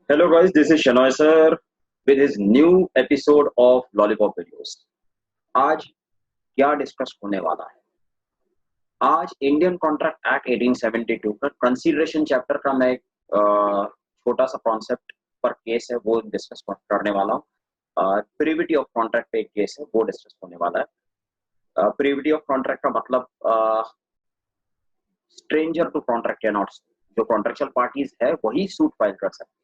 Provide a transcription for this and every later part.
Hello guys, this is Shanoy sir with his new episode of Lollipop Videos. आज क्या discuss होने वाला है? आज इंडियन कॉन्ट्रैक्ट एक्ट 1872 का कंसीडरेशन चैप्टर का मैं एक छोटा सा कॉन्सेप्ट पर केस है वो डिस्कस करने वाला हूँ। प्रिविटी ऑफ कॉन्ट्रैक्ट पे एक केस है वो डिस्कस होने वाला है। प्रिविटी ऑफ कॉन्ट्रैक्ट का मतलब stranger to contract can not, जो कॉन्ट्रेक्चुअल पार्टीज है वही सूट फाइल कर सकती है,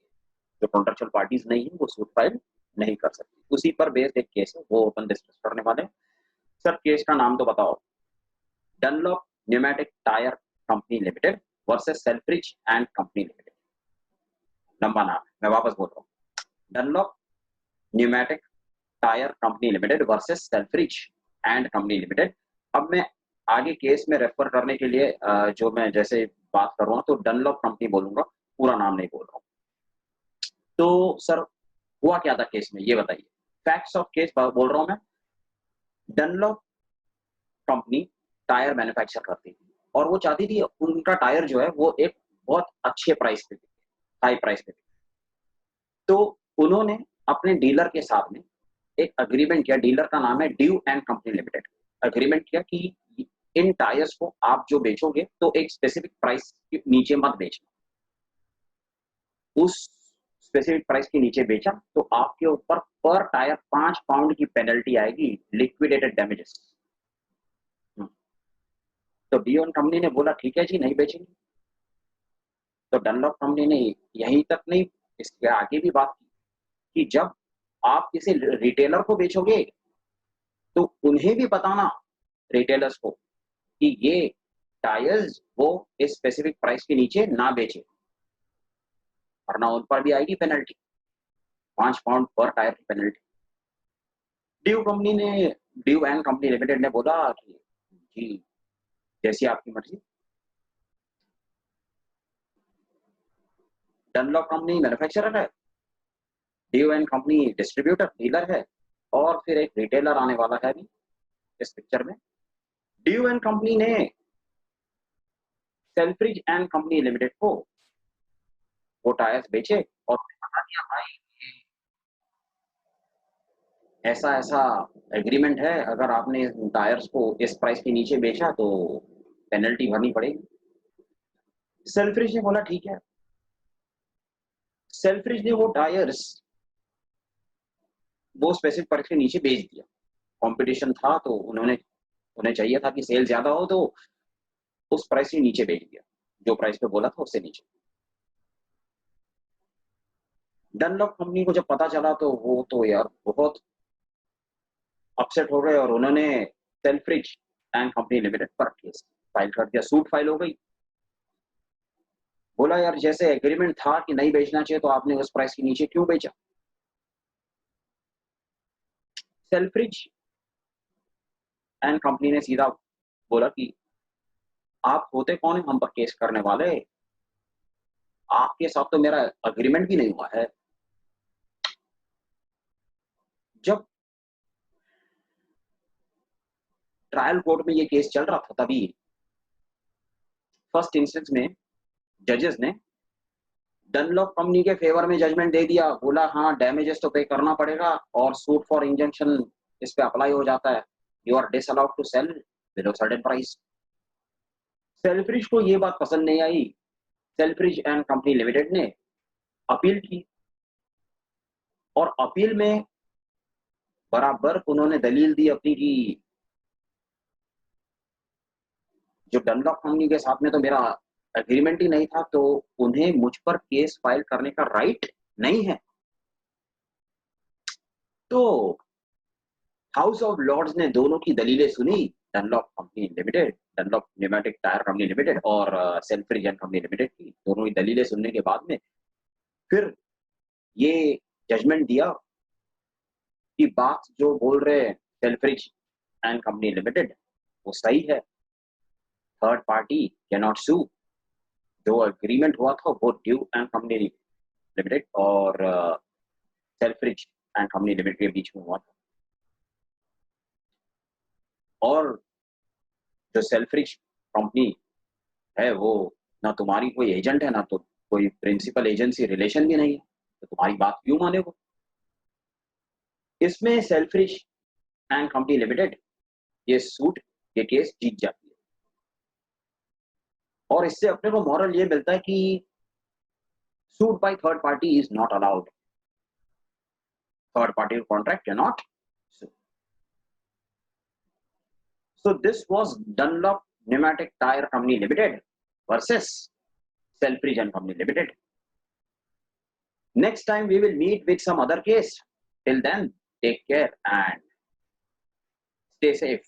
जो कॉन्ट्रेक्चुअल पार्टीज नहीं है वो सूट फाइल नहीं कर सकती। उसी पर बेस्ड एक केस है वो अपन डिस्कस करने वाले हैं। सर केस का नाम तो बताओ। Dunlop pneumatic tyre company limited versus Selfridge and company limited. लंबा नाम है, मैं वापस बोल रहा हूँ। Dunlop pneumatic tyre company limited versus Selfridge and company limited. अब मैं आगे केस में रेफर करने के लिए जो मैं जैसे बात कर रहा हूँ तो डनलॉप कंपनी बोलूंगा, पूरा नाम नहीं बोल रहा हूँ। तो सर हुआ क्या था केस में ये बताइए। फैक्ट्स ऑफ केस बोल रहा हूं मैं। डनलॉप कंपनी टायर मैन्युफैक्चर करती थी और वो चाहती थी उनका टायर जो है वो एक बहुत अच्छे प्राइस पे, हाई प्राइस पे। तो उन्होंने अपने डीलर के साथ में एक अग्रीमेंट किया। डीलर का नाम है due and company limited. Agreement किया कि इन टायर्स को आप जो बेचोगे तो एक स्पेसिफिक प्राइस के नीचे मत बेचना। उस स्पेसिफिक प्राइस के नीचे बेचा तो आपके ऊपर पर टायर 5 पाउंड की पेनल्टी आएगी, लिक्विडेटेड डैमेजेस। तो डी1 कंपनी ने बोला ठीक है जी, नहीं बेचेंगे। तो डनलॉप कंपनी ने यहीं तक नहीं, इसके आगे भी बात की कि जब आप किसी रिटेलर को बेचोगे तो उन्हें भी बताना, रिटेलर्स को, कि ये टायर्स वो इस स्पेसिफिक प्राइस के नीचे ना बेचे, वरना उन पर भी आएगी पेनल्टी, 5 पाउंड पर टायर की penalty. Due and company limited ने बोला कि जी जैसी आपकी मर्जी। डनलॉप कंपनी मैन्युफैक्चरर है, due and company distributor dealer है, और फिर एक रिटेलर आने वाला है भी इस पिक्चर में। ड्यू एंड कंपनी ने सेल्फ्रिज एंड कंपनी लिमिटेड को वो टायर्स बेचे और बता दिया भाई ऐसा ऐसा एग्रीमेंट है, अगर आपने टायर्स को इस प्राइस के नीचे बेचा तो पेनल्टी भरनी पड़ेगी। सेल्फ्रिज ने बोला ठीक है। सेल्फ्रिज ने वो टायर्स वो स्पेसिफिक प्राइस के नीचे बेच दिया। कंपटीशन था तो उन्हें चाहिए था कि सेल ज्यादा हो, तो उस प्राइस के नीचे बेच दिया, जो प्राइस पे बोला था उससे नीचे। डनलॉप कंपनी को जब पता चला तो वो तो यार बहुत अपसेट हो गए और उन्होंने सेल्फ्रिज एंड कंपनी लिमिटेड पर केस फाइल कर दिया, सूट फाइल हो गई। बोला यार जैसे एग्रीमेंट था कि नहीं बेचना चाहिए तो आपने उस प्राइस के नीचे क्यों बेचा। सेल्फ्रिज एंड कंपनी ने सीधा बोला कि आप होते कौन है हम पर केस करने वाले, आपके साथ तो मेरा अग्रीमेंट भी नहीं हुआ है। जब ट्रायल कोर्ट में ये केस चल रहा था तभी फर्स्ट इंस्टेंस में जजेस ने डनलॉप कंपनी के फेवर में जजमेंट दे दिया। बोला हाँ डैमेजेस तो पे करना पड़ेगा और सूट फॉर इंजंक्शन इस पे अप्लाई हो जाता है। You are disallowed to sell below certain price. Selfridge को ये बात पसंद नहीं आई। सेल्फ्रिज एंड कंपनी लिमिटेड ने अपील की और अपील में बराबर उन्होंने दलील दी अपनी की जो डनलॉप कंपनी के साथ में तो मेरा एग्रीमेंट ही नहीं था, तो उन्हें मुझ पर केस फाइल करने का राइट नहीं है। तो हाउस ऑफ लॉर्ड्स ने दोनों की दलीलें सुनी। Dunlop company limited, Dunlop pneumatic tyre company limited और सेल्फ्रिज एंड कंपनी लिमिटेड की दोनों की दलीलें सुनने के बाद में फिर ये जजमेंट दिया कि बात जो बोल रहे हैं सेल्फ्रिज एंड कंपनी लिमिटेड वो सही है। थर्ड पार्टी कैन नॉट सू। जो एग्रीमेंट हुआ था वो ड्यू एंड कंपनी लिमिटेड और सेल्फ्रिज एंड कंपनी लिमिटेड के बीच में हुआ था। और जो सेल्फ्रिज कंपनी है वो ना तुम्हारी कोई एजेंट है ना तो कोई प्रिंसिपल एजेंसी रिलेशन भी नहीं है। तो तुम्हारी बात क्यों माने वो? इसमें सेल्फ्रिज एंड कंपनी लिमिटेड ये सूट, ये केस जीत जाती है और इससे अपने को मॉरल ये मिलता है कि suit by third party is not allowed, third party contract can not sue. So this was Dunlop Pneumatic Tire Company Limited versus Selfridge and Company Limited. Next time we will meet with some other case. Till then, take care and stay safe.